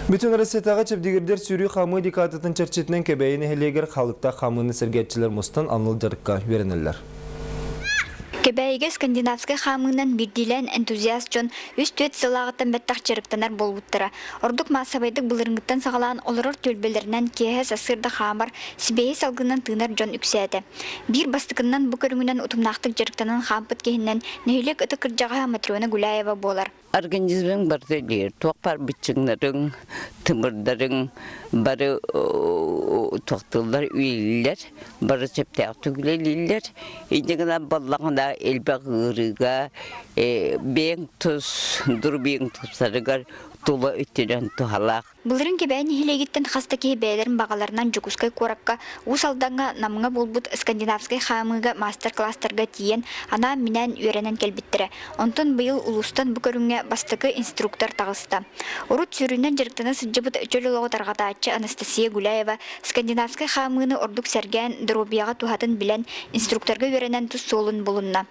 Bütün Россиятағы чепдигердер сүйрі қамы дикатытын черчетінен кебейіні хелегер халықта қамыны сергетчілер мұстан аныл жарыққа верінелер. Кебейге скандинавский хамынан бирдилен энтузиаст жон үст-төт сылағыттан бәттақ жарықтанар болуыттыра. Ордук массабайдық бұлырыңғыттан сағалаған олырыр төлбелерінен кеғес асырды хамар сібейі салғынан тынар жон үксәді. Бір бастықынан бұ көріңінен ұтымнақтық жарықтанан хампыт кехінен нөйлек ұты кіржаға Матрена Гуляева болар. Организмның барды дейір, тоқпар bütçünlerin, tımırların, barı toqtıllar üyeliler, barı çepte tügüleliler, İnceğine ballağına elbaq ığırıga, beğen tuz, dur beğen tuzlarıgar, Тула өттеден тухалақ. Бұлырын кебәйін хилегеттен қастаки бәйлерін бағаларынан жүкускай қораққа, ұсалданға намыңа болбұд скандинавскай хамыға мастер-кластарға тиен ана минән үйренен келбеттірі. Онтын бұйыл ұлыстан бұкөріңе бастықы инструктор тағысты. Урут сүрінен жеріктіні сыджыбыт өчөлі лоғытарға атчы Анастасия Гуляева скандинавскай хамыны ордук сәрген дробияға тухатын білен инструкторға үйренен тұс солын болынна.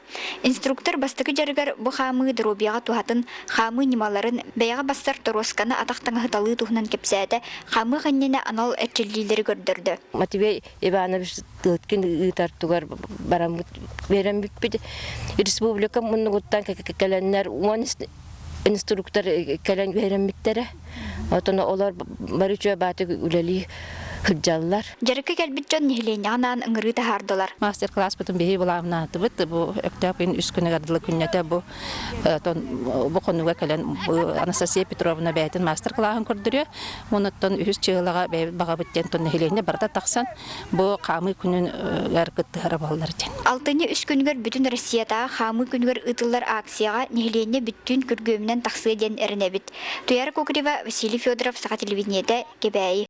Инструктор бастықы жарығар бұ хамы дробияға тухатын хамы немаларын бәйға бастар Торосканы атақтың ғыталы тұхынан кепсәді, қамы ғаннені анал әтчелдейлері көрдірді. Матвей Иванович өткен ұйтартуғар барам берем бітпеді. Республика мұны ғыттан кәләнлер, он инструктор кәлән берем біттері. Отына олар бары жөй баты үләлі Хыджаллар. Жарыкка келбит жон нехлене анан ыңыры тахардылар. Мастер-класс бутун беги буламна тыбыт бу октябрь үс күнү гардылы күннәтә бу бу конуга келен Анастасия Петровна бәйтен мастер-классын көрдүрө. Онуттан үс чыгылага бага биттен тон нехлене барда таксан бу камы күнүн гаркыттыгара балдар ден. 6-3 күнгөр бүтүн Россиядагы камы күнгөр ытыллар акцияга нехлене бүттүн көргөмүнөн таксы ден эренебит. Туяр Кокрева, Василий Федоров, Саха телевидениеде, Кебәйи.